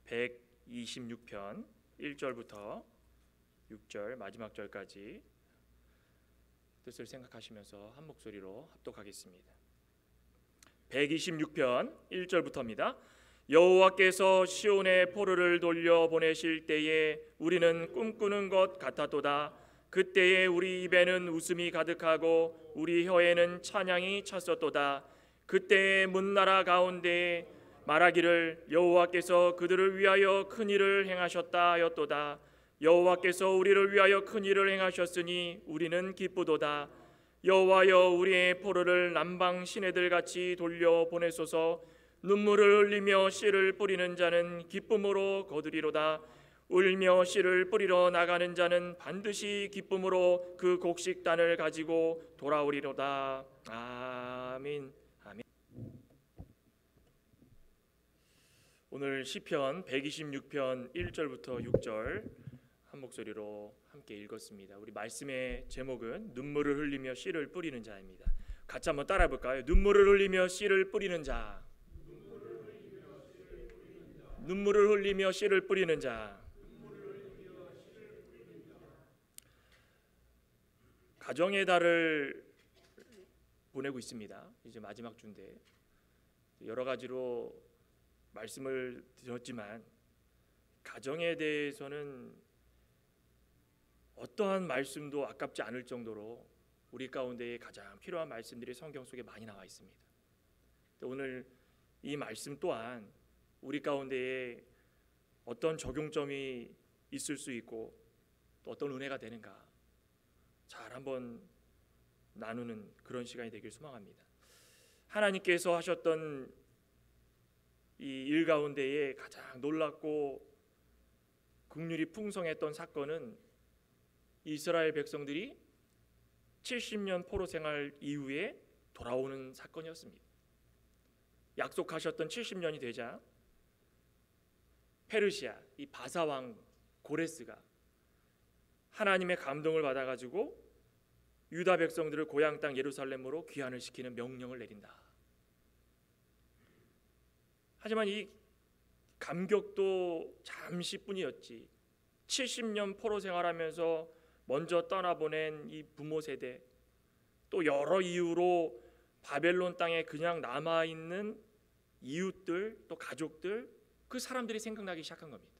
126편 1절부터 6절 마지막 절까지 뜻을 생각하시면서 한 목소리로 합독하겠습니다. 126편 1절부터입니다. 여호와께서 시온의 포로를 돌려 보내실 때에 우리는 꿈꾸는 것 같았도다. 그때에 우리 입에는 웃음이 가득하고 우리 혀에는 찬양이 찼었도다. 그때에 문나라 가운데에 말하기를 여호와께서 그들을 위하여 큰 일을 행하셨다 하였도다. 여호와께서 우리를 위하여 큰 일을 행하셨으니 우리는 기쁘도다. 여호와여 우리의 포로를 남방 시내들 같이 돌려 보내소서. 눈물을 흘리며 씨를 뿌리는 자는 기쁨으로 거두리로다. 울며 씨를 뿌리러 나가는 자는 반드시 기쁨으로 그 곡식단을 가지고 돌아오리로다. 아멘. 아멘. 오늘 시편 126편 1절부터 6절 한 목소리로 함께 읽었습니다. 우리 말씀의 제목은 눈물을 흘리며 씨를 뿌리는 자입니다. 같이 한번 따라해 볼까요? 눈물을 흘리며 씨를 뿌리는 자. 눈물을 흘리며 씨를 뿌리는 자. 가정의 달을 보내고 있습니다. 이제 마지막 주인데 여러 가지로 말씀을 드렸지만 가정에 대해서는 어떠한 말씀도 아깝지 않을 정도로 우리 가운데에 가장 필요한 말씀들이 성경 속에 많이 나와 있습니다. 오늘 이 말씀 또한 우리 가운데에 어떤 적용점이 있을 수 있고 또 어떤 은혜가 되는가 잘 한번 나누는 그런 시간이 되길 소망합니다. 하나님께서 하셨던 이 일 가운데에 가장 놀랍고 긍휼이 풍성했던 사건은 이스라엘 백성들이 70년 포로 생활 이후에 돌아오는 사건이었습니다. 약속하셨던 70년이 되자 페르시아 이 바사왕 고레스가 하나님의 감동을 받아가지고 유다 백성들을 고향 땅 예루살렘으로 귀환을 시키는 명령을 내린다. 하지만 이 감격도 잠시뿐이었지. 70년 포로 생활하면서 먼저 떠나보낸 이 부모 세대, 또 여러 이유로 바벨론 땅에 그냥 남아있는 이웃들, 또 가족들, 그 사람들이 생각나기 시작한 겁니다.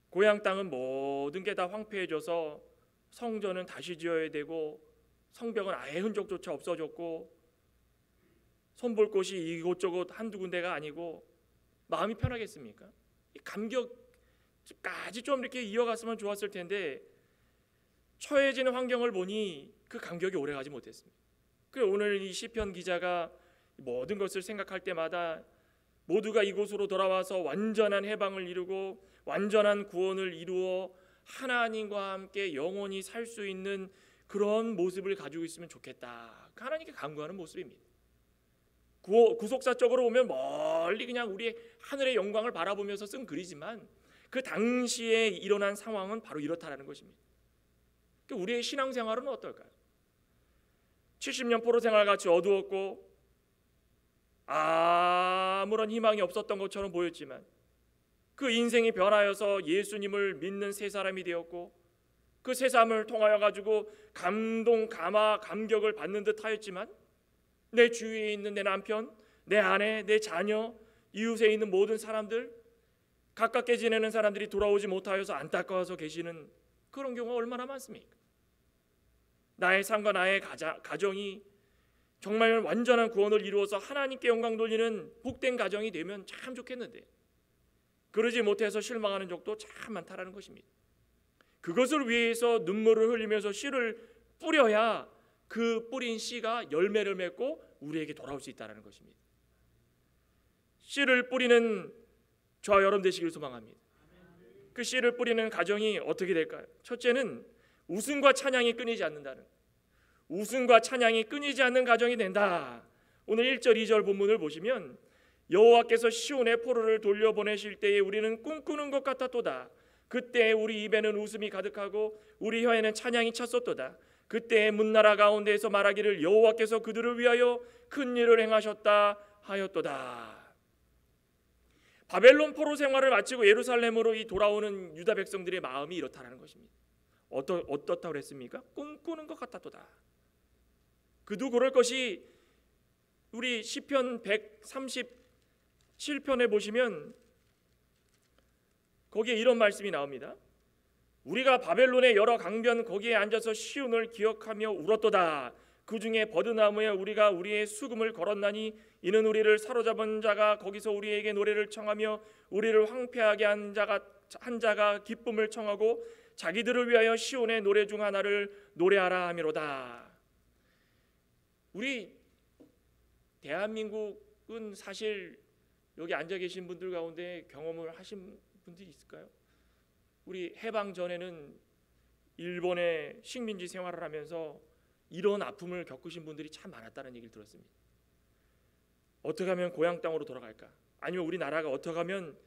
고향 땅은 모든 게 다 황폐해져서 성전은 다시 지어야 되고 성벽은 아예 흔적조차 없어졌고 손볼 곳이 이곳저곳 한두 군데가 아니고 마음이 편하겠습니까? 이 감격까지 좀 이렇게 이어갔으면 좋았을 텐데 처해지는 환경을 보니 그 감격이 오래가지 못했습니다. 그래서 오늘 이 시편 기자가 모든 것을 생각할 때마다 모두가 이곳으로 돌아와서 완전한 해방을 이루고 완전한 구원을 이루어 하나님과 함께 영원히 살 수 있는 그런 모습을 가지고 있으면 좋겠다. 하나님께 간구하는 모습입니다. 구속사적으로 보면 멀리 그냥 우리의 하늘의 영광을 바라보면서 쓴 글이지만 그 당시에 일어난 상황은 바로 이렇다라는 것입니다. 우리의 신앙생활은 어떨까요? 70년 포로 생활같이 어두웠고 아무런 희망이 없었던 것처럼 보였지만 그 인생이 변하여서 예수님을 믿는 새 사람이 되었고 그 새 삶을 통하여 가지고 감동, 감화, 감격을 받는 듯 하였지만 내 주위에 있는 내 남편, 내 아내, 내 자녀, 이웃에 있는 모든 사람들, 가깝게 지내는 사람들이 돌아오지 못하여서 안타까워서 계시는 그런 경우가 얼마나 많습니까? 나의 삶과 나의 가정이 정말 완전한 구원을 이루어서 하나님께 영광 돌리는 복된 가정이 되면 참 좋겠는데 그러지 못해서 실망하는 적도 참 많다라는 것입니다. 그것을 위해서 눈물을 흘리면서 씨를 뿌려야 그 뿌린 씨가 열매를 맺고 우리에게 돌아올 수 있다는 것입니다. 씨를 뿌리는 저와 여러분 되시길 소망합니다. 그 씨를 뿌리는 가정이 어떻게 될까요? 첫째는 웃음과 찬양이 끊이지 않는다는, 웃음과 찬양이 끊이지 않는 가정이 된다. 오늘 1절 2절 본문을 보시면 여호와께서 시온의 포로를 돌려보내실 때에 우리는 꿈꾸는 것 같았도다. 그때 우리 입에는 웃음이 가득하고 우리 혀에는 찬양이 찼었도다. 그때 문나라 가운데에서 말하기를 여호와께서 그들을 위하여 큰 일을 행하셨다 하였도다. 바벨론 포로 생활을 마치고 예루살렘으로 돌아오는 유다 백성들의 마음이 이렇다라는 것입니다. 어떻다고 그랬습니까? 꿈꾸는 것 같았도다. 그도 그럴 것이 우리 시편 137편에 보시면 거기에 이런 말씀이 나옵니다. 우리가 바벨론의 여러 강변 거기에 앉아서 시온을 기억하며 울었도다. 그 중에 버드나무에 우리가 우리의 수금을 걸었나니 이는 우리를 사로잡은 자가 거기서 우리에게 노래를 청하며 우리를 황폐하게 한 자가 기쁨을 청하고 자기들을 위하여 시온의 노래 중 하나를 노래하라 하미로다. 우리 대한민국은 사실 여기 앉아 계신 분들 가운데 경험을 하신 분들이 있을까요? 우리 해방 전에는 일본의 식민지 생활을 하면서 이런 아픔을 겪으신 분들이 참 많았다는 얘기를 들었습니다. 어떻게 하면 고향 땅으로 돌아갈까? 아니면 우리나라가 어떻게 하면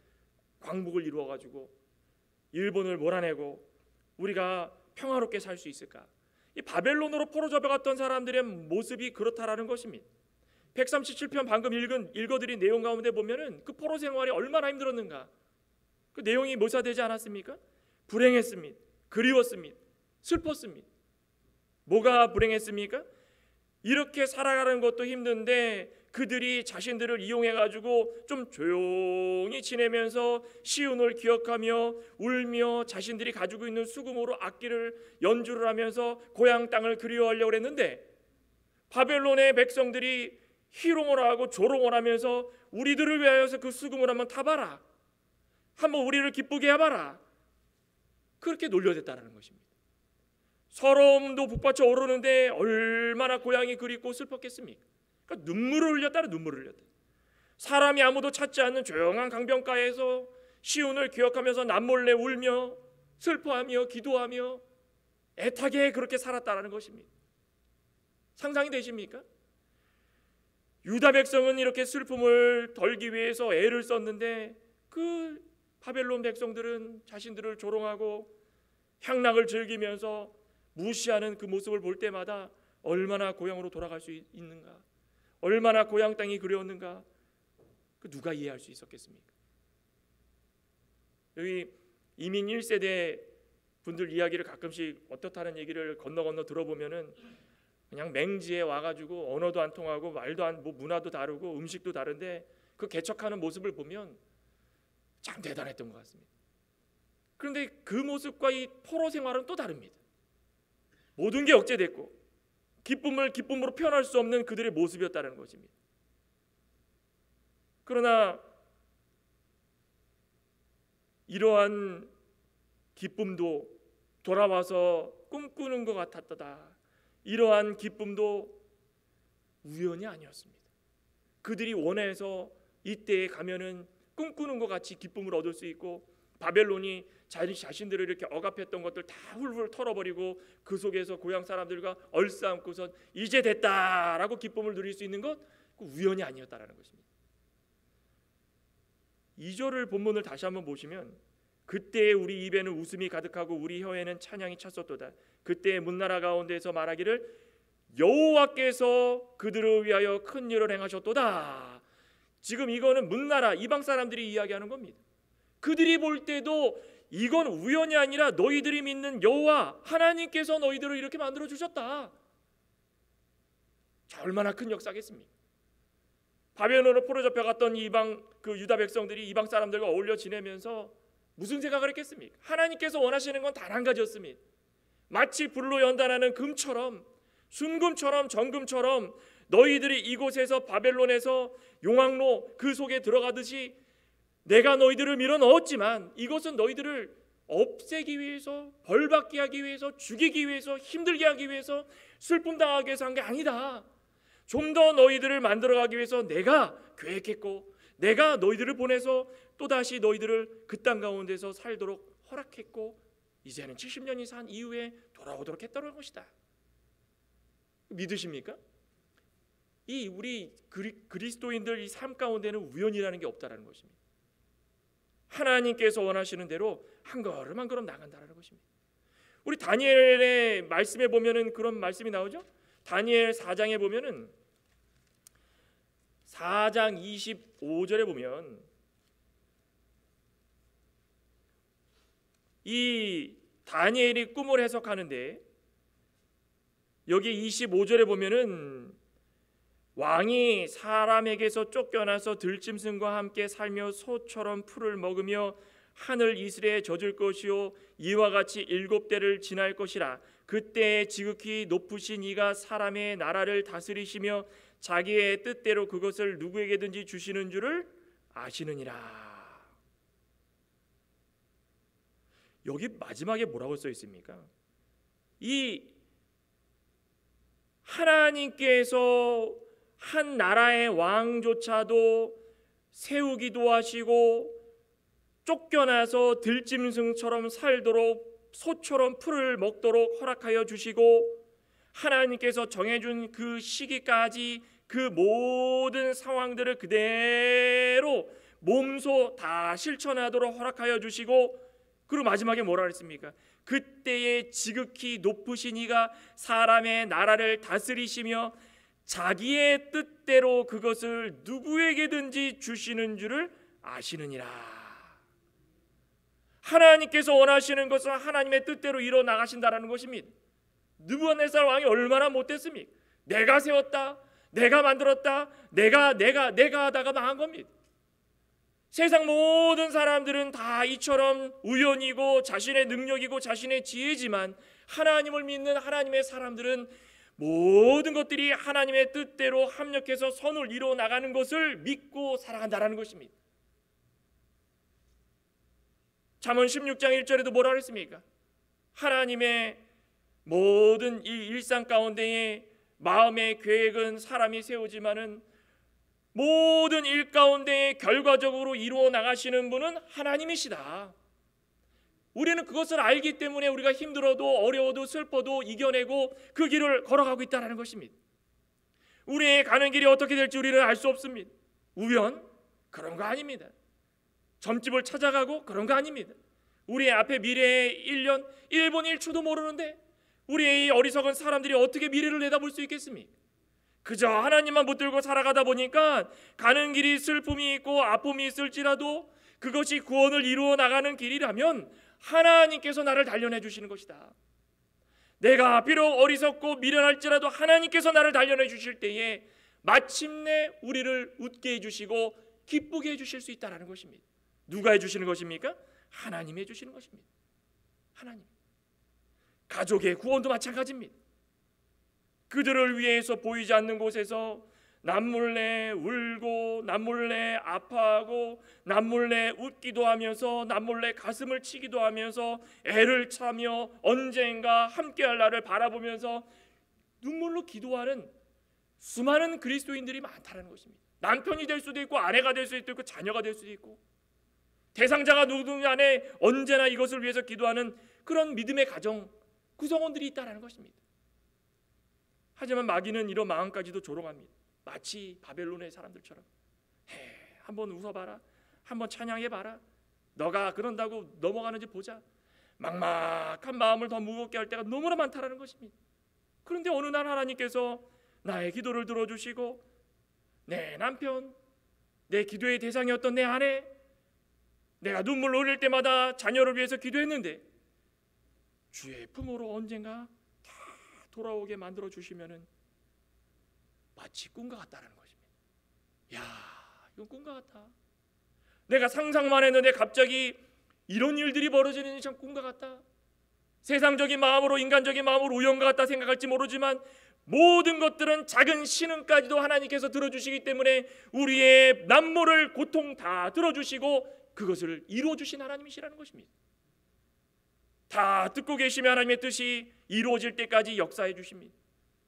광복을 이루어가지고 일본을 몰아내고 우리가 평화롭게 살 수 있을까? 이 바벨론으로 포로 잡혀갔던 사람들의 모습이 그렇다라는 것입니다. 137편 방금 읽어드린 내용 가운데 보면은 그 포로 생활이 얼마나 힘들었는가? 그 내용이 묘사되지 않았습니까? 불행했습니다. 그리웠습니다. 슬펐습니다. 뭐가 불행했습니까? 이렇게 살아가는 것도 힘든데 그들이 자신들을 이용해가지고 좀 조용히 지내면서 시온을 기억하며 울며 자신들이 가지고 있는 수금으로 악기를 연주를 하면서 고향 땅을 그리워하려고 했는데 바벨론의 백성들이 희롱을 하고 조롱을 하면서 우리들을 위하여서 그 수금을 한번 타봐라, 한번 우리를 기쁘게 해봐라, 그렇게 놀려댔다는 것입니다. 서러움도 북받쳐 오르는데 얼마나 고향이 그립고 슬펐겠습니까? 그러니까 눈물을 흘렸다는 눈물을 흘렸다. 사람이 아무도 찾지 않는 조용한 강변가에서 시온을 기억하면서 남몰래 울며 슬퍼하며 기도하며 애타게 그렇게 살았다는 것입니다. 상상이 되십니까? 유다 백성은 이렇게 슬픔을 덜기 위해서 애를 썼는데 그 바벨론 백성들은 자신들을 조롱하고 향락을 즐기면서 무시하는 그 모습을 볼 때마다 얼마나 고향으로 돌아갈 수 있는가, 얼마나 고향 땅이 그리웠는가, 그 누가 이해할 수 있었겠습니까? 여기 이민 1세대 분들 이야기를 가끔씩 어떻다는 얘기를 건너 들어보면은 그냥 맹지에 와가지고 언어도 안 통하고 말도 안, 문화도 다르고 음식도 다른데 그 개척하는 모습을 보면 참 대단했던 것 같습니다. 그런데 그 모습과 이 포로 생활은 또 다릅니다. 모든 게 억제됐고 기쁨을 기쁨으로 표현할 수 없는 그들의 모습이었다는 것입니다. 그러나 이러한 기쁨도 돌아와서 꿈꾸는 것 같았다. 이러한 기쁨도 우연이 아니었습니다. 그들이 원해서 이때에 가면은 꿈꾸는 것 같이 기쁨을 얻을 수 있고 바벨론이 자신들을 이렇게 억압했던 것들 다 훌훌 털어버리고 그 속에서 고향 사람들과 얼싸안고선 이제 됐다라고 기쁨을 누릴 수 있는 것, 그 우연이 아니었다라는 것입니다. 2절을 본문을 다시 한번 보시면 그때 우리 입에는 웃음이 가득하고 우리 혀에는 찬양이 찼었도다. 그때 문나라 가운데서 말하기를 여호와께서 그들을 위하여 큰 일을 행하셨도다. 지금 이거는 문나라 이방 사람들이 이야기하는 겁니다. 그들이 볼 때도 이건 우연이 아니라 너희들이 믿는 여호와 하나님께서 너희들을 이렇게 만들어 주셨다. 자, 얼마나 큰 역사겠습니까? 바벨론으로 포로 잡혀갔던 이방 그 유다 백성들이 이방 사람들과 어울려 지내면서 무슨 생각을 했겠습니까? 하나님께서 원하시는 건 단 한 가지였습니다. 마치 불로 연단하는 금처럼, 순금처럼, 정금처럼 너희들이 이곳에서 바벨론에서 용왕로 그 속에 들어가듯이 내가 너희들을 밀어 넣었지만 이것은 너희들을 없애기 위해서, 벌받게 하기 위해서, 죽이기 위해서, 힘들게 하기 위해서, 슬픔 당하기 위해서 한 게 아니다. 좀 더 너희들을 만들어가기 위해서 내가 계획했고 내가 너희들을 보내서 또다시 너희들을 그 땅 가운데서 살도록 허락했고 이제는 70년이 산 이후에 돌아오도록 했다는 것이다. 믿으십니까? 이 우리 그리스도인들 이 삶 가운데는 우연이라는 게 없다라는 것입니다. 하나님께서 원하시는 대로 한 걸음 한 걸음 나간다라는 것입니다. 우리 다니엘의 말씀에 보면은 그런 말씀이 나오죠. 다니엘 4장에 보면은 4장 25절에 보면 이 다니엘이 꿈을 해석하는데 여기 25절에 보면은 왕이 사람에게서 쫓겨나서 들짐승과 함께 살며 소처럼 풀을 먹으며 하늘 이슬에 젖을 것이요 이와 같이 7대를 지날 것이라. 그때에 지극히 높으신 이가 사람의 나라를 다스리시며 자기의 뜻대로 그것을 누구에게든지 주시는 줄을 아시느니라. 여기 마지막에 뭐라고 써 있습니까? 이 하나님께서 한 나라의 왕조차도 세우기도 하시고 쫓겨나서 들짐승처럼 살도록 소처럼 풀을 먹도록 허락하여 주시고 하나님께서 정해준 그 시기까지 그 모든 상황들을 그대로 몸소 다 실천하도록 허락하여 주시고, 그리고 마지막에 뭐라 그랬습니까? 그때에 지극히 높으신 이가 사람의 나라를 다스리시며 자기의 뜻대로 그것을 누구에게든지 주시는 줄을 아시느니라. 하나님께서 원하시는 것은 하나님의 뜻대로 이뤄 나가신다라는 것입니다. 느부갓네살 왕이 얼마나 못됐습니까? 내가 세웠다, 내가 만들었다, 내가 하다가 망한 겁니다. 세상 모든 사람들은 다 이처럼 우연이고 자신의 능력이고 자신의 지혜지만 하나님을 믿는 하나님의 사람들은 모든 것들이 하나님의 뜻대로 합력해서 선을 이루어 나가는 것을 믿고 살아간다는 것입니다. 잠언 16장 1절에도 뭐라 그랬습니까? 하나님의 모든 이 일상 가운데에 마음의 계획은 사람이 세우지만은 모든 일 가운데에 결과적으로 이루어 나가시는 분은 하나님이시다. 우리는 그것을 알기 때문에 우리가 힘들어도 어려워도 슬퍼도 이겨내고 그 길을 걸어가고 있다는 것입니다. 우리의 가는 길이 어떻게 될지 우리는 알 수 없습니다. 우연? 그런 거 아닙니다. 점집을 찾아가고 그런 거 아닙니다. 우리의 앞에 미래의 1년, 1분 1초도 모르는데 우리의 이 어리석은 사람들이 어떻게 미래를 내다볼 수 있겠습니까? 그저 하나님만 붙들고 살아가다 보니까 가는 길이 슬픔이 있고 아픔이 있을지라도 그것이 구원을 이루어 나가는 길이라면 하나님께서 나를 단련해 주시는 것이다. 내가 비록 어리석고 미련할지라도 하나님께서 나를 단련해 주실 때에 마침내 우리를 웃게 해주시고 기쁘게 해주실 수 있다는 것입니다. 누가 해주시는 것입니까? 하나님이 해주시는 것입니다. 하나님. 가족의 구원도 마찬가지입니다. 그들을 위해서 보이지 않는 곳에서 남몰래 울고 남몰래 아파하고 남몰래 웃기도 하면서 남몰래 가슴을 치기도 하면서 애를 차며 언젠가 함께할 날을 바라보면서 눈물로 기도하는 수많은 그리스도인들이 많다는 것입니다. 남편이 될 수도 있고 아내가 될 수도 있고 자녀가 될 수도 있고 대상자가 누구든지 안에 언제나 이것을 위해서 기도하는 그런 믿음의 가정 구성원들이 있다는 것입니다. 하지만 마귀는 이런 마음까지도 조롱합니다. 마치 바벨론의 사람들처럼 한번 웃어봐라, 한번 찬양해봐라, 너가 그런다고 넘어가는지 보자. 막막한 마음을 더 무겁게 할 때가 너무나 많다는 것입니다. 그런데 어느 날 하나님께서 나의 기도를 들어주시고 내 남편, 내 기도의 대상이었던 내 아내, 내가 눈물 흘릴 때마다 자녀를 위해서 기도했는데 주의 품으로 언젠가 다 돌아오게 만들어 주시면은 마치 꿈과 같다는 것입니다. 야, 이건 꿈과 같아. 내가 상상만 했는데 갑자기 이런 일들이 벌어지는 참 꿈과 같다. 세상적인 마음으로 인간적인 마음으로 우연과 같다 생각할지 모르지만 모든 것들은 작은 신음까지도 하나님께서 들어주시기 때문에 우리의 남모를 고통 다 들어주시고 그것을 이루어주신 하나님이시라는 것입니다. 다 듣고 계시면 하나님의 뜻이 이루어질 때까지 역사해 주십니다.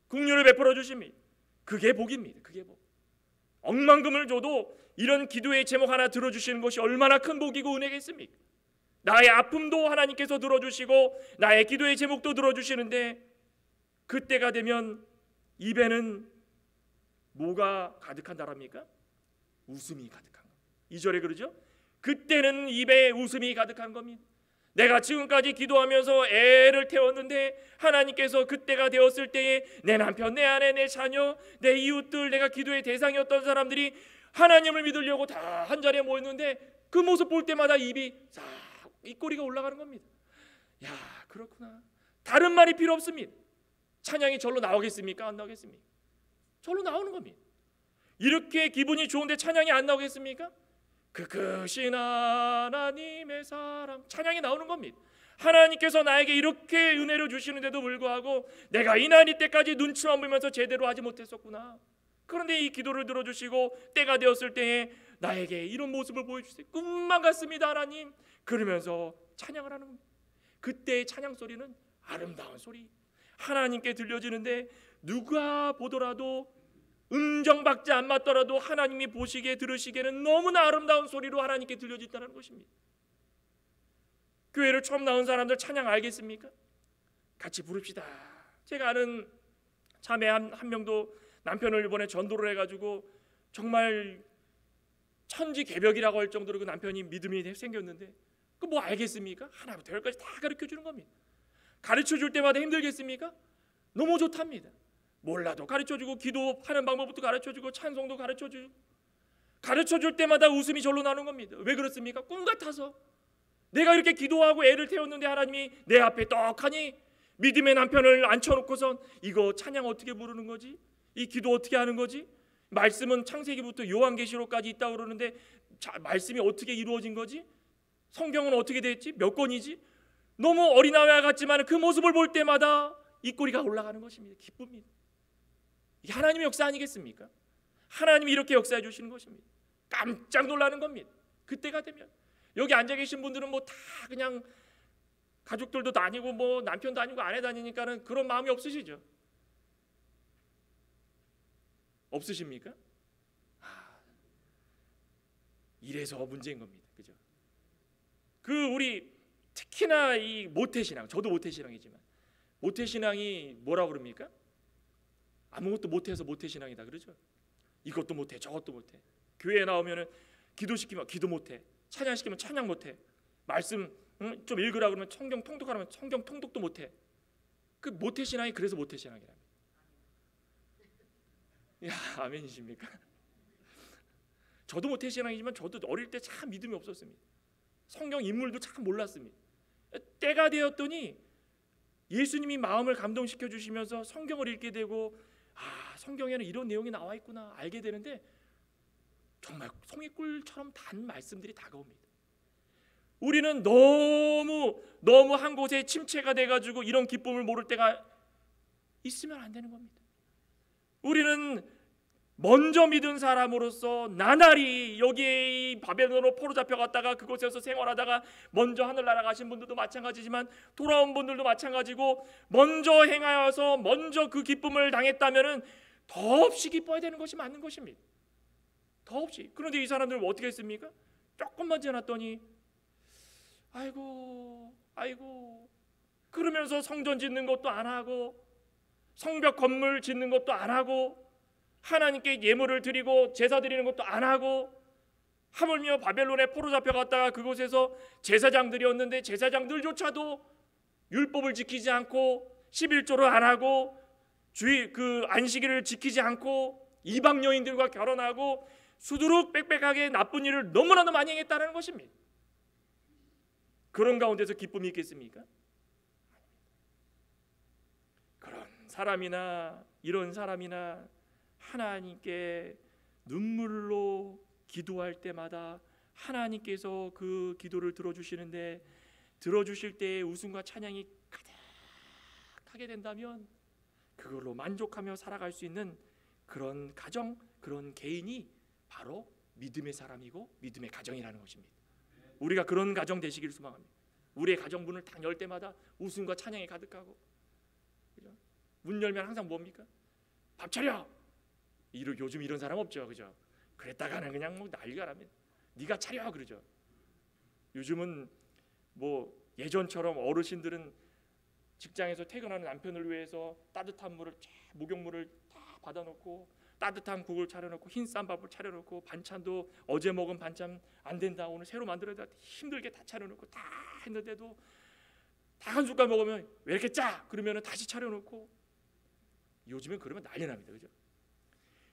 긍휼을 베풀어 주십니다. 그게 복입니다. 그게 복. 억만금을 줘도 이런 기도의 제목 하나 들어주시는 것이 얼마나 큰 복이고 은혜겠습니까? 나의 아픔도 하나님께서 들어주시고 나의 기도의 제목도 들어주시는데 그때가 되면 입에는 뭐가 가득한다랍니까? 웃음이 가득한 겁니다. 2절에 그러죠? 그때는 입에 웃음이 가득한 겁니다. 내가 지금까지 기도하면서 애를 태웠는데 하나님께서 그때가 되었을 때에 내 남편, 내 아내, 내 자녀, 내 이웃들, 내가 기도의 대상이었던 사람들이 하나님을 믿으려고 다 한자리에 모였는데 그 모습 볼 때마다 입이 싹 입꼬리가 올라가는 겁니다. 야, 그렇구나. 다른 말이 필요 없습니다. 찬양이 절로 나오겠습니까? 안 나오겠습니까? 절로 나오는 겁니다. 이렇게 기분이 좋은데 찬양이 안 나오겠습니까? 그 크신 하나님의 사랑, 찬양이 나오는 겁니다. 하나님께서 나에게 이렇게 은혜를 주시는데도 불구하고 내가 이 나이 때까지 눈치만 보면서 제대로 하지 못했었구나. 그런데 이 기도를 들어주시고 때가 되었을 때에 나에게 이런 모습을 보여주세요. 꿈만 같습니다, 하나님. 그러면서 찬양을 하는 겁니다. 그때의 찬양 소리는 아름다운 소리, 하나님께 들려지는데 누가 보더라도 음정박자 안 맞더라도 하나님이 보시기에 들으시기에는 너무나 아름다운 소리로 하나님께 들려진다는 것입니다. 교회를 처음 나온 사람들 찬양 알겠습니까? 같이 부릅시다. 제가 아는 자매 한 명도 남편을 이번에 전도를 해가지고 정말 천지개벽이라고 할 정도로 그 남편이 믿음이 생겼는데 그 뭐 알겠습니까? 하나부터 열까지 다 가르쳐주는 겁니다. 가르쳐줄 때마다 힘들겠습니까? 너무 좋답니다. 몰라도 가르쳐주고 기도하는 방법부터 가르쳐주고 찬송도 가르쳐주고 가르쳐줄 때마다 웃음이 절로 나는 겁니다. 왜 그렇습니까? 꿈 같아서. 내가 이렇게 기도하고 애를 태웠는데 하나님이 내 앞에 떡하니 믿음의 남편을 앉혀놓고선 이거 찬양 어떻게 부르는 거지? 이 기도 어떻게 하는 거지? 말씀은 창세기부터 요한계시록까지 있다고 그러는데 말씀이 어떻게 이루어진 거지? 성경은 어떻게 됐지? 몇 권이지? 너무 어린아이와 같지만 그 모습을 볼 때마다 입꼬리가 올라가는 것입니다. 기쁩니다. 이게 하나님의 역사 아니겠습니까? 하나님이 이렇게 역사해 주시는 것입니다. 깜짝 놀라는 겁니다. 그때가 되면 여기 앉아 계신 분들은 뭐 다 그냥 가족들도 다니고 뭐 남편 다니고 아내 다니니까는 그런 마음이 없으시죠? 없으십니까? 이래서 문제인 겁니다. 그죠? 그 우리 특히나 이 모태신앙, 저도 모태신앙이지만 모태신앙이 뭐라 그럽니까? 아무것도 못해서 모태신앙이다 그러죠. 이것도 못해 저것도 못해. 교회에 나오면은 기도시키면 기도 못해, 찬양시키면 찬양 못해, 말씀 좀 읽으라 그러면 성경 통독하라면 성경 통독도 못해. 그 모태신앙이 그래서 모태신앙이랍니다. 야, 아멘이십니까? 저도 모태신앙이지만 저도 어릴 때 참 믿음이 없었습니다. 성경 인물도 참 몰랐습니다. 때가 되었더니 예수님이 마음을 감동시켜 주시면서 성경을 읽게 되고 성경에는 이런 내용이 나와 있구나 알게 되는데 정말 송이꿀처럼 단 말씀들이 다가옵니다. 우리는 너무 한 곳에 침체가 돼가지고 이런 기쁨을 모를 때가 있으면 안 되는 겁니다. 우리는 먼저 믿은 사람으로서 나날이 여기에 이 바벨론으로 포로 잡혀갔다가 그곳에서 생활하다가 먼저 하늘나라 가신 분들도 마찬가지지만 돌아온 분들도 마찬가지고 먼저 행하여서 먼저 그 기쁨을 당했다면은 더없이 기뻐야 되는 것이 맞는 것입니다. 더없이. 그런데 이 사람들은 어떻게 했습니까? 조금만 지났더니 아이고 그러면서 성전 짓는 것도 안 하고 성벽 건물 짓는 것도 안 하고 하나님께 예물을 드리고 제사 드리는 것도 안 하고 하물며 바벨론에 포로 잡혀갔다가 그곳에서 제사장들이었는데 제사장들조차도 율법을 지키지 않고 11조를 안 하고 그 안식일을 지키지 않고 이방 여인들과 결혼하고 수두룩 빽빽하게 나쁜 일을 너무나도 많이 행했다는 것입니다. 그런 가운데서 기쁨이 있겠습니까? 그런 사람이나 이런 사람이나 하나님께 눈물로 기도할 때마다 하나님께서 그 기도를 들어주시는데 들어주실 때의 웃음과 찬양이 가득하게 된다면 그걸로 만족하며 살아갈 수 있는 그런 가정, 그런 개인이 바로 믿음의 사람이고 믿음의 가정이라는 것입니다. 우리가 그런 가정 되시기를 소망합니다. 우리의 가정 문을 딱 열 때마다 웃음과 찬양이 가득하고, 그죠? 문 열면 항상 뭡니까? 밥 차려. 요즘 이런 사람 없죠, 그죠? 그랬다가는 그냥 뭐 난리가 납니다. 네가 차려 그러죠. 요즘은 뭐 예전처럼 어르신들은 직장에서 퇴근하는 남편을 위해서 따뜻한 물을 목욕물을 다 받아놓고 따뜻한 국을 차려놓고 흰 쌈밥을 차려놓고 반찬도 어제 먹은 반찬 안 된다 오늘 새로 만들어야 돼 힘들게 다 차려놓고 다 했는데도 다 한 숟갈 먹으면 왜 이렇게 짜? 그러면 다시 차려놓고. 요즘엔 그러면 난리 납니다, 그죠?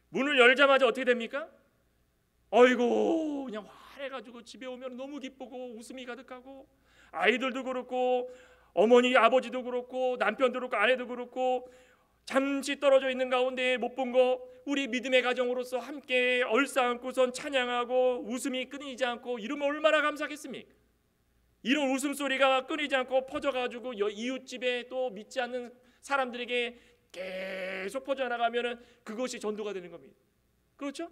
문을 열자마자 어떻게 됩니까? 어이고 그냥 화해가지고 집에 오면 너무 기쁘고 웃음이 가득하고 아이들도 그렇고 어머니 아버지도 그렇고 남편도 그렇고 아내도 그렇고 잠시 떨어져 있는 가운데 못 본 거 우리 믿음의 가정으로서 함께 얼싸안고선 찬양하고 웃음이 끊이지 않고 이러면 얼마나 감사하겠습니까? 이런 웃음소리가 끊이지 않고 퍼져가지고 이웃집에 또 믿지 않는 사람들에게 계속 퍼져나가면 그것이 전도가 되는 겁니다. 그렇죠?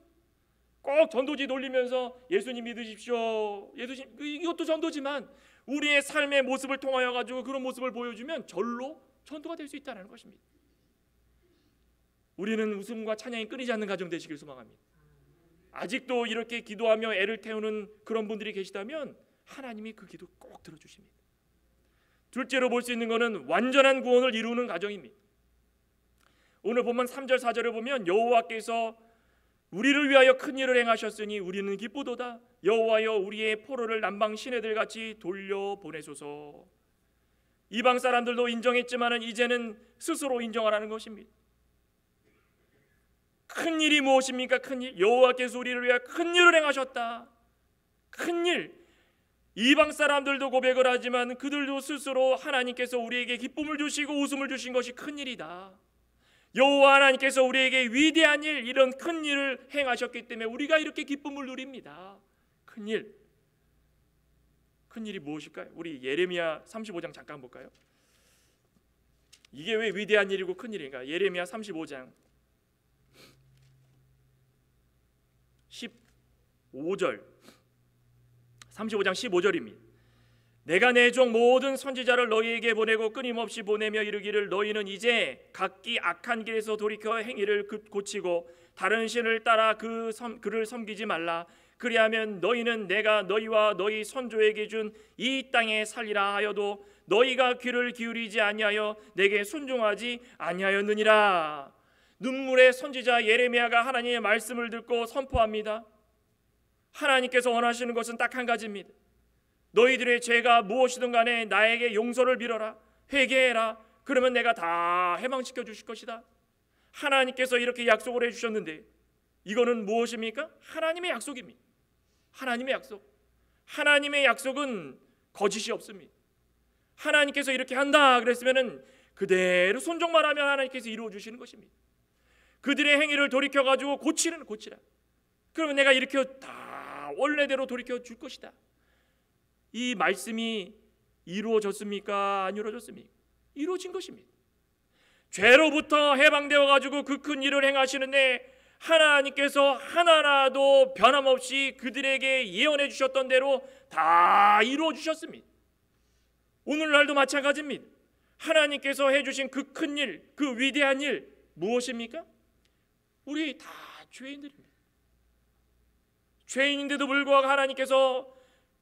꼭 전도지 돌리면서 예수님 믿으십시오. 예수님, 이것도 전도지만 우리의 삶의 모습을 통하여 가지고 그런 모습을 보여주면 절로 전도가 될 수 있다는 것입니다. 우리는 웃음과 찬양이 끊이지 않는 가정 되시길 소망합니다. 아직도 이렇게 기도하며 애를 태우는 그런 분들이 계시다면 하나님이 그 기도 꼭 들어주십니다. 둘째로 볼 수 있는 것은 완전한 구원을 이루는 가정입니다. 오늘 보면 3절 4절에 보면 여호와께서 우리를 위하여 큰 일을 행하셨으니 우리는 기쁘도다. 여호와여 우리의 포로를 남방 시내들 같이 돌려보내소서. 이방 사람들도 인정했지만 이제는 스스로 인정하라는 것입니다. 큰 일이 무엇입니까? 큰 일. 여호와께서 우리를 위하여 큰 일을 행하셨다. 큰 일. 이방 사람들도 고백을 하지만 그들도 스스로 하나님께서 우리에게 기쁨을 주시고 웃음을 주신 것이 큰 일이다. 여호와 하나님께서 우리에게 위대한 일, 이런 큰 일을 행하셨기 때문에 우리가 이렇게 기쁨을 누립니다. 큰 일. 큰 일이 무엇일까요? 우리 예레미야 35장 잠깐 볼까요? 이게 왜 위대한 일이고 큰 일인가? 예레미야 35장 15절 35장 15절입니다. 내가 내 종 모든 선지자를 너희에게 보내고 끊임없이 보내며 이르기를 너희는 이제 각기 악한 길에서 돌이켜 행위를 고치고 다른 신을 따라 그를 섬기지 말라. 그리하면 너희는 내가 너희와 너희 선조에게 준 이 땅에 살리라 하여도 너희가 귀를 기울이지 아니하여 내게 순종하지 아니하였느니라. 눈물의 선지자 예레미야가 하나님의 말씀을 듣고 선포합니다. 하나님께서 원하시는 것은 딱 한 가지입니다. 너희들의 죄가 무엇이든 간에 나에게 용서를 빌어라. 회개해라. 그러면 내가 다 해방시켜 주실 것이다. 하나님께서 이렇게 약속을 해주셨는데 이거는 무엇입니까? 하나님의 약속입니다. 하나님의 약속. 하나님의 약속은 거짓이 없습니다. 하나님께서 이렇게 한다 그랬으면 그대로 순종만 하면 하나님께서 이루어 주시는 것입니다. 그들의 행위를 돌이켜 가지고 고치라. 그러면 내가 이렇게 다 원래대로 돌이켜 줄 것이다. 이 말씀이 이루어졌습니까? 안 이루어졌습니까? 이루어진 것입니다. 죄로부터 해방되어 가지고 그 큰 일을 행하시는데 하나님께서 하나라도 변함없이 그들에게 예언해 주셨던 대로 다 이루어 주셨습니다. 오늘날도 마찬가지입니다. 하나님께서 해주신 그 큰 일, 그 위대한 일 무엇입니까? 우리 다 죄인들입니다. 죄인인데도 불구하고 하나님께서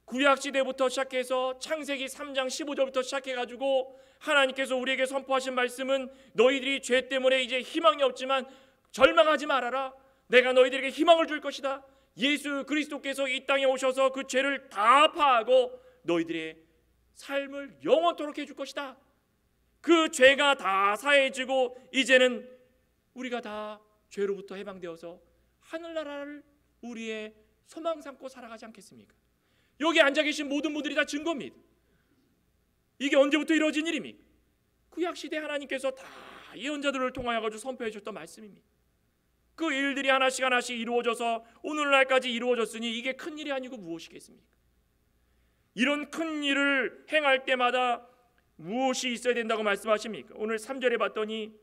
구약시대부터 시작해서 창세기 3장 15절부터 시작해가지고 하나님께서 우리에게 선포하신 말씀은 너희들이 죄 때문에 이제 희망이 없지만 절망하지 말아라. 내가 너희들에게 희망을 줄 것이다. 예수 그리스도께서 이 땅에 오셔서 그 죄를 다 파하고 너희들의 삶을 영원토록 해줄 것이다. 그 죄가 다 사해지고 이제는 우리가 다 죄로부터 해방되어서 하늘나라를 우리의 소망 삼고 살아가지 않겠습니까? 여기 앉아 계신 모든 분들이 다 증거입니다. 이게 언제부터 이루어진 일입니까? 구약시대 하나님께서 다 예언자들을 통하여 가지고 선포해 주셨던 말씀입니다. 그 일들이 하나씩 하나씩 이루어져서 오늘날까지 이루어졌으니 이게 큰 일이 아니고 무엇이겠습니까? 이런 큰 일을 행할 때마다 무엇이 있어야 된다고 말씀하십니까? 오늘 3절에 봤더니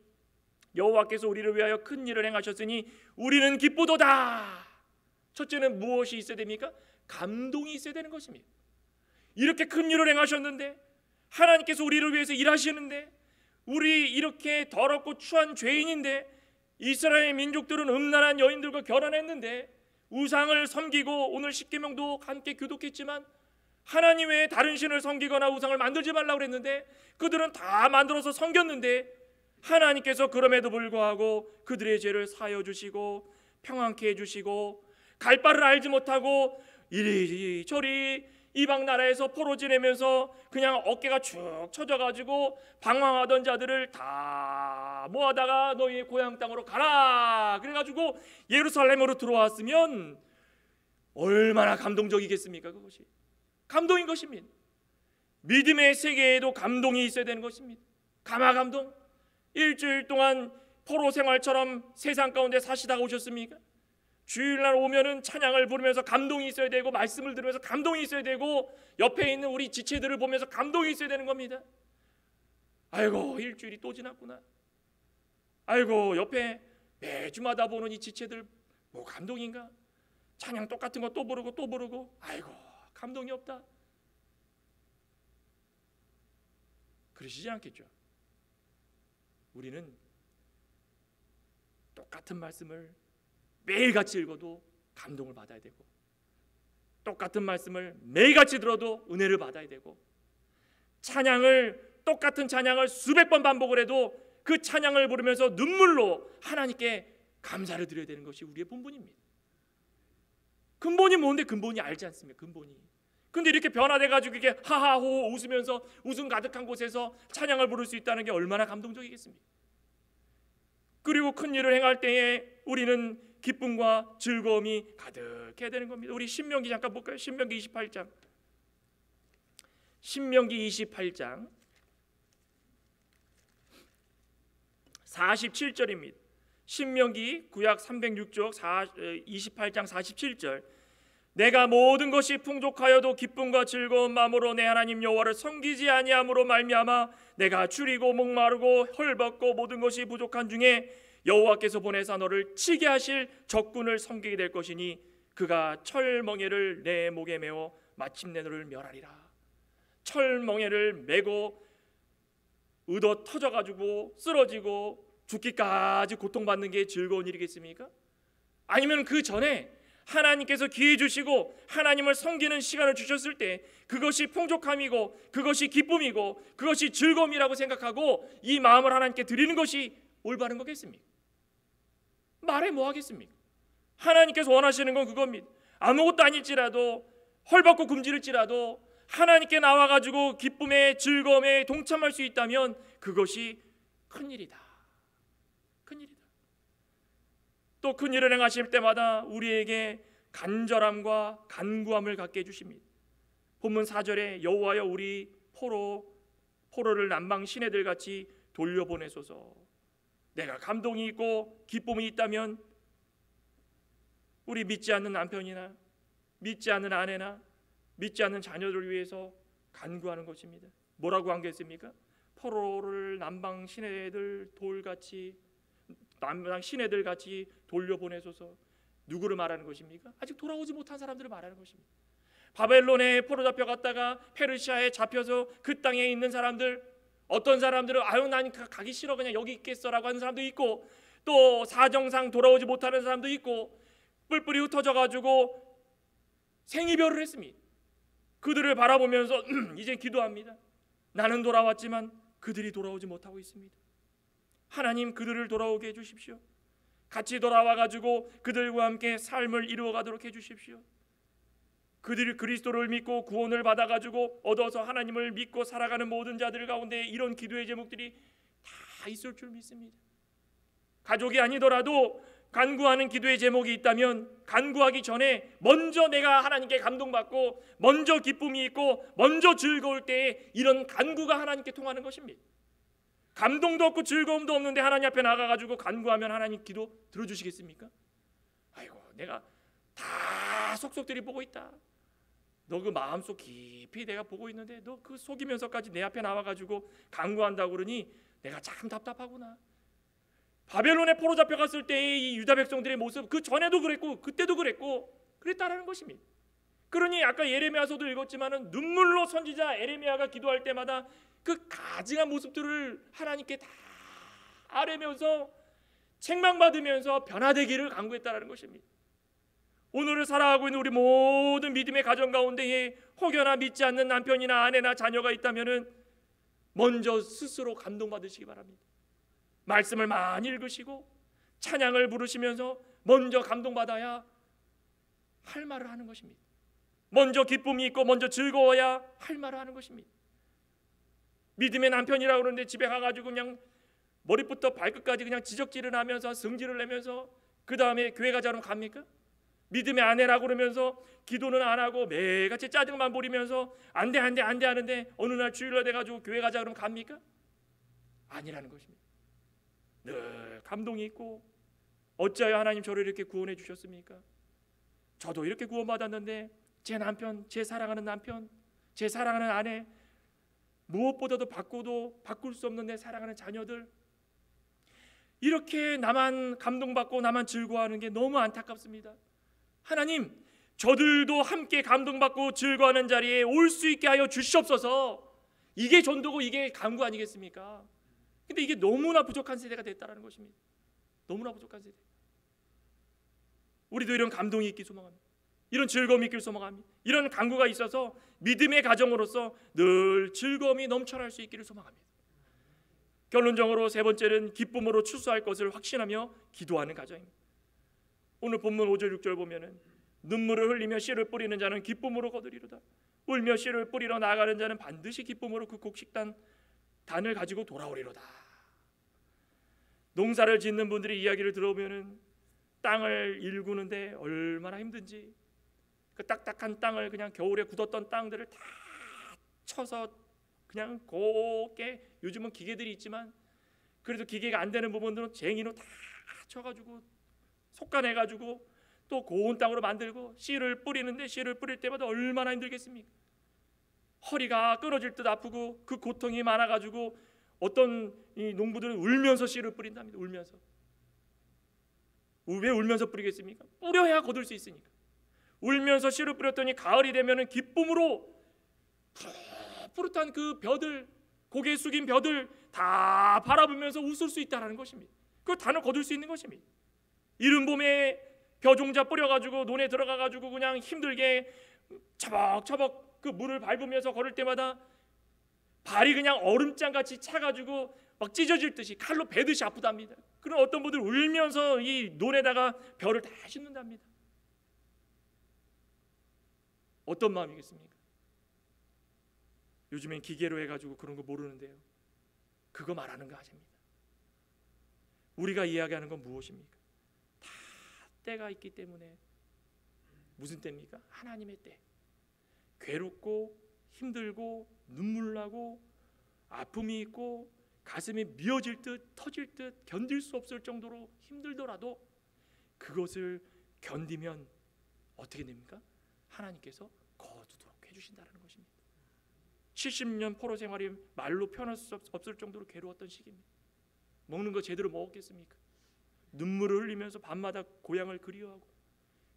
여호와께서 우리를 위하여 큰 일을 행하셨으니 우리는 기쁘도다. 첫째는 무엇이 있어야 됩니까? 감동이 있어야 되는 것입니다. 이렇게 큰 일을 행하셨는데 하나님께서 우리를 위해서 일하시는데 우리 이렇게 더럽고 추한 죄인인데 이스라엘 민족들은 음란한 여인들과 결혼했는데 우상을 섬기고 오늘 십계명도 함께 교독했지만 하나님 외에 다른 신을 섬기거나 우상을 만들지 말라고 그랬는데 그들은 다 만들어서 섬겼는데 하나님께서 그럼에도 불구하고 그들의 죄를 사하여 주시고 평안케 해주시고 갈 바를 알지 못하고 이리저리 이방 나라에서 포로 지내면서 그냥 어깨가 축 처져가지고 방황하던 자들을 다 모아다가 너희의 고향 땅으로 가라 그래가지고 예루살렘으로 들어왔으면 얼마나 감동적이겠습니까? 그것이 감동인 것입니다. 믿음의 세계에도 감동이 있어야 되는 것입니다. 감화 감동. 일주일 동안 포로 생활처럼 세상 가운데 사시다가 오셨습니까? 주일날 오면은 찬양을 부르면서 감동이 있어야 되고, 말씀을 들으면서 감동이 있어야 되고, 옆에 있는 우리 지체들을 보면서 감동이 있어야 되는 겁니다. 아이고, 일주일이 또 지났구나. 아이고, 옆에 매주마다 보는 이 지체들 뭐 감동인가? 찬양 똑같은 거 또 부르고 또 부르고, 아이고, 감동이 없다. 그러시지 않겠죠? 우리는 똑같은 말씀을 매일같이 읽어도 감동을 받아야 되고, 똑같은 말씀을 매일같이 들어도 은혜를 받아야 되고, 똑같은 찬양을 수백 번 반복을 해도 그 찬양을 부르면서 눈물로 하나님께 감사를 드려야 되는 것이 우리의 본분입니다. 근본이 뭔데? 근본이 알지 않습니까? 근본이. 근데 이렇게 변화돼가지고 이렇게 하하호 웃으면서 웃음 가득한 곳에서 찬양을 부를 수 있다는 게 얼마나 감동적이겠습니까? 그리고 큰 일을 행할 때에 우리는 기쁨과 즐거움이 가득해야 되는 겁니다. 우리 신명기 잠깐 볼까요? 신명기 28장. 신명기 28장 47절입니다. 신명기 구약 306쪽 28장 47절. 내가 모든 것이 풍족하여도 기쁨과 즐거운 마음으로 내 하나님 여호와를 섬기지 아니함으로 말미암아 내가 줄이고 목마르고 헐벗고 모든 것이 부족한 중에 여호와께서 보내사 너를 치게 하실 적군을 섬기게 될 것이니 그가 철멍에를 내 목에 메어 마침내 너를 멸하리라. 철멍에를 메고 의도 터져가지고 쓰러지고 죽기까지 고통받는 게 즐거운 일이겠습니까? 아니면 그 전에 하나님께서 기회 주시고 하나님을 섬기는 시간을 주셨을 때 그것이 풍족함이고 그것이 기쁨이고 그것이 즐거움이라고 생각하고 이 마음을 하나님께 드리는 것이 올바른 거겠습니까? 말해 뭐 하겠습니까? 하나님께서 원하시는 건 그겁니다. 아무것도 아닐지라도 헐벗고 굶주릴지라도 하나님께 나와가지고 기쁨에 즐거움에 동참할 수 있다면 그것이 큰일이다. 큰일이다. 또 큰일을 행하실 때마다 우리에게 간절함과 간구함을 갖게 해주십니다. 본문 4절에 여호와여 우리 포로를 남방 시내들 같이 돌려보내소서. 내가 감동이 있고 기쁨이 있다면 우리 믿지 않는 남편이나 믿지 않는 아내나 믿지 않는 자녀들을 위해서 간구하는 것입니다. 뭐라고 한겠습니까? 포로를 남방 시내들 같이 돌려보내소서. 누구를 말하는 것입니까? 아직 돌아오지 못한 사람들을 말하는 것입니다. 바벨론에 포로 잡혀갔다가 페르시아에 잡혀서 그 땅에 있는 사람들, 어떤 사람들은 아유 난 가기 싫어 그냥 여기 있겠어라고 하는 사람도 있고, 또 사정상 돌아오지 못하는 사람도 있고, 뿔뿔이 흩어져가지고 생이별을 했습니다. 그들을 바라보면서 이제 기도합니다. 나는 돌아왔지만 그들이 돌아오지 못하고 있습니다. 하나님 그들을 돌아오게 해주십시오. 같이 돌아와가지고 그들과 함께 삶을 이루어가도록 해주십시오. 그들이 그리스도를 믿고 구원을 받아가지고 얻어서 하나님을 믿고 살아가는 모든 자들 가운데 이런 기도의 제목들이 다 있을 줄 믿습니다. 가족이 아니더라도 간구하는 기도의 제목이 있다면 간구하기 전에 먼저 내가 하나님께 감동받고 먼저 기쁨이 있고 먼저 즐거울 때에 이런 간구가 하나님께 통하는 것입니다. 감동도 없고 즐거움도 없는데 하나님 앞에 나가가지고 간구하면 하나님 기도 들어주시겠습니까? 아이고 내가 다 속속들이 보고 있다. 너 그 마음속 깊이 내가 보고 있는데 너 그 속이면서까지 내 앞에 나와가지고 간구한다고 그러니 내가 참 답답하구나. 바벨론에 포로 잡혀갔을 때의 이 유다 백성들의 모습, 그 전에도 그랬고 그때도 그랬다라는 것입니다. 그러니 아까 예레미야서도 읽었지만은 눈물로 선지자 예레미야가 기도할 때마다 그 가증한 모습들을 하나님께 다 아뢰면서 책망받으면서 변화되기를 간구했다라는 것입니다. 오늘을 살아가고 있는 우리 모든 믿음의 가정 가운데에 혹여나 믿지 않는 남편이나 아내나 자녀가 있다면은 먼저 스스로 감동받으시기 바랍니다. 말씀을 많이 읽으시고 찬양을 부르시면서 먼저 감동받아야 할 말을 하는 것입니다. 먼저 기쁨이 있고 먼저 즐거워야 할 말을 하는 것입니다. 믿음의 남편이라고 그러는데 집에 가가지고 그냥 머리부터 발끝까지 그냥 지적질을 하면서 성질을 내면서 그 다음에 교회 가자면 갑니까? 믿음의 아내라고 그러면서 기도는 안 하고 매일같이 짜증만 부리면서 안돼 하는데 어느 날 주일날 돼가지고 교회 가자 그러면 갑니까? 아니라는 것입니다. 늘 감동이 있고 어찌하여 하나님 저를 이렇게 구원해 주셨습니까? 저도 이렇게 구원받았는데 제 남편, 제 사랑하는 남편, 제 사랑하는 아내, 무엇보다도 바꿀 수 없는 내 사랑하는 자녀들, 이렇게 나만 감동받고 나만 즐거워하는 게 너무 안타깝습니다. 하나님, 저들도 함께 감동받고 즐거워하는 자리에 올 수 있게 하여 주시옵소서. 이게 전도고 이게 간구 아니겠습니까? 근데 이게 너무나 부족한 세대가 됐다는 것입니다. 너무나 부족한 세대. 우리도 이런 감동이 있길 소망합니다. 이런 즐거움이 있길 소망합니다. 이런 간구가 있어서 믿음의 가정으로서 늘 즐거움이 넘쳐날 수 있기를 소망합니다. 결론적으로 세 번째는 기쁨으로 추수할 것을 확신하며 기도하는 가정입니다. 오늘 본문 5절 6절 보면은 눈물을 흘리며 씨를 뿌리는 자는 기쁨으로 거두리로다. 울며 씨를 뿌리러 나아가는 자는 반드시 기쁨으로 그 곡식단 단을 가지고 돌아오리로다. 농사를 짓는 분들의 이야기를 들어보면은 땅을 일구는데 얼마나 힘든지, 그 딱딱한 땅을 그냥 겨울에 굳었던 땅들을 다 쳐서 그냥 곱게, 요즘은 기계들이 있지만 그래도 기계가 안 되는 부분들은 쟁이로 다 쳐가지고 솎아내가지고 또 고운 땅으로 만들고 씨를 뿌리는데 씨를 뿌릴 때마다 얼마나 힘들겠습니까? 허리가 끊어질 듯 아프고 그 고통이 많아가지고 어떤 이 농부들은 울면서 씨를 뿌린답니다. 울면서. 왜 울면서 뿌리겠습니까? 뿌려야 거둘 수 있으니까. 울면서 씨를 뿌렸더니 가을이 되면은 기쁨으로 푸릇한 그 벼들, 고개 숙인 벼들 다 바라보면서 웃을 수 있다는 것입니다. 그걸 단을 거둘 수 있는 것입니다. 이른 봄에 벼종자 뿌려가지고 논에 들어가가지고 그냥 힘들게 차벅차벅 그 물을 밟으면서 걸을 때마다 발이 그냥 얼음장같이 차가지고 막 찢어질 듯이 칼로 베듯이 아프답니다. 그런 어떤 분들 울면서 이 논에다가 벼를 다 심는답니다. 어떤 마음이겠습니까? 요즘엔 기계로 해가지고 그런 거 모르는데요, 그거 말하는 거 아십니다. 우리가 이야기하는 건 무엇입니까? 다 때가 있기 때문에. 무슨 때입니까? 하나님의 때. 괴롭고 힘들고 눈물 나고 아픔이 있고 가슴이 미어질 듯 터질 듯 견딜 수 없을 정도로 힘들더라도 그것을 견디면 어떻게 됩니까? 하나님께서 거두도록 해주신다는 것입니다. 70년 포로 생활이 말로 표현할 수 없을 정도로 괴로웠던 시기입니다. 먹는 거 제대로 먹었겠습니까? 눈물을 흘리면서 밤마다 고향을 그리워하고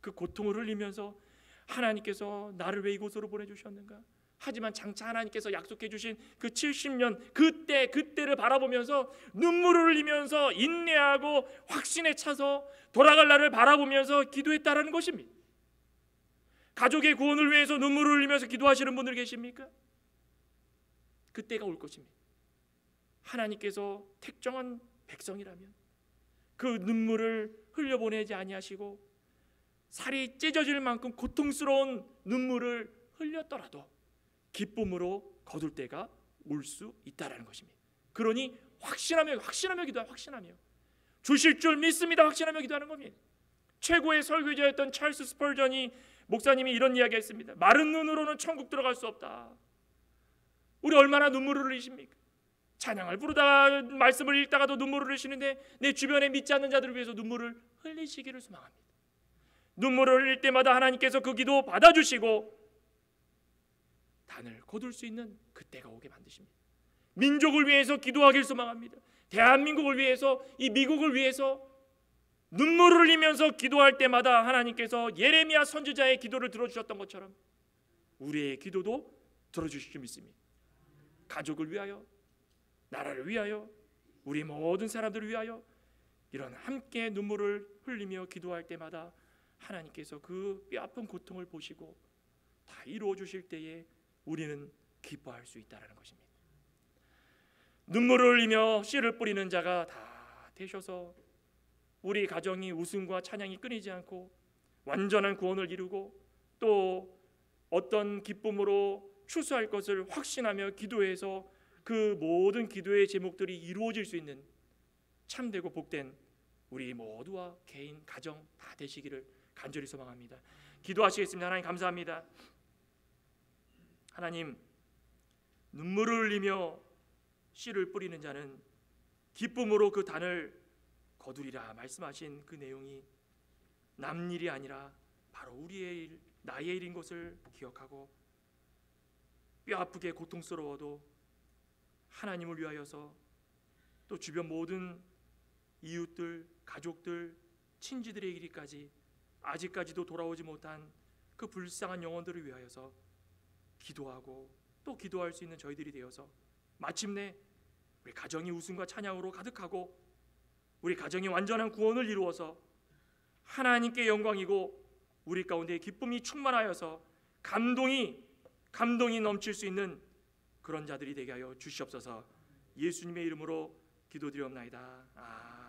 그 고통을 흘리면서 하나님께서 나를 왜 이곳으로 보내주셨는가? 하지만 장차 하나님께서 약속해 주신 그 70년 그때를 바라보면서 눈물을 흘리면서 인내하고 확신에 차서 돌아갈 날을 바라보면서 기도했다라는 것입니다. 가족의 구원을 위해서 눈물을 흘리면서 기도하시는 분들 계십니까? 그때가 올 것입니다. 하나님께서 택정한 백성이라면 그 눈물을 흘려보내지 아니하시고 살이 찢어질 만큼 고통스러운 눈물을 흘렸더라도 기쁨으로 거둘 때가 올 수 있다라는 것입니다. 그러니 확신하며 기도하며 확신하며 주실 줄 믿습니다. 확신하며 기도하는 겁니다. 최고의 설교자였던 찰스 스펄전이 목사님이 이런 이야기했습니다. 마른 눈으로는 천국 들어갈 수 없다. 우리 얼마나 눈물을 흘리십니까? 찬양을 부르다가 말씀을 읽다가도 눈물을 흘리시는데 내 주변에 믿지 않는 자들을 위해서 눈물을 흘리시기를 소망합니다. 눈물을 흘릴 때마다 하나님께서 그 기도 받아주시고 단을 거둘 수 있는 그때가 오게 만드십니다. 민족을 위해서 기도하길 소망합니다. 대한민국을 위해서, 이 미국을 위해서 눈물을 흘리면서 기도할 때마다 하나님께서 예레미야 선지자의 기도를 들어주셨던 것처럼 우리의 기도도 들어주실 줄 믿습니다. 가족을 위하여, 나라를 위하여, 우리 모든 사람들을 위하여 이런 함께 눈물을 흘리며 기도할 때마다 하나님께서 그 뼈아픈 고통을 보시고 다 이루어 주실 때에 우리는 기뻐할 수 있다는 것입니다. 눈물을 흘리며 씨를 뿌리는 자가 다 되셔서 우리 가정이 웃음과 찬양이 끊이지 않고 완전한 구원을 이루고 또 어떤 기쁨으로 추수할 것을 확신하며 기도해서 그 모든 기도의 제목들이 이루어질 수 있는 참되고 복된 우리 모두와 개인, 가정 다 되시기를 간절히 소망합니다. 기도하시겠습니다. 하나님 감사합니다. 하나님, 눈물을 흘리며 씨를 뿌리는 자는 기쁨으로 그 단을 거두리라 말씀하신 그 내용이 남 일이 아니라 바로 우리의 일, 나의 일인 것을 기억하고 뼈아프게 고통스러워도 하나님을 위하여서 또 주변 모든 이웃들, 가족들, 친지들의 일까지 아직까지도 돌아오지 못한 그 불쌍한 영혼들을 위하여서 기도하고 또 기도할 수 있는 저희들이 되어서 마침내 우리 가정이 웃음과 찬양으로 가득하고 우리 가정이 완전한 구원을 이루어서 하나님께 영광이고 우리 가운데 기쁨이 충만하여서 감동이 넘칠 수 있는 그런 자들이 되게 하여 주시옵소서. 예수님의 이름으로 기도드리옵나이다.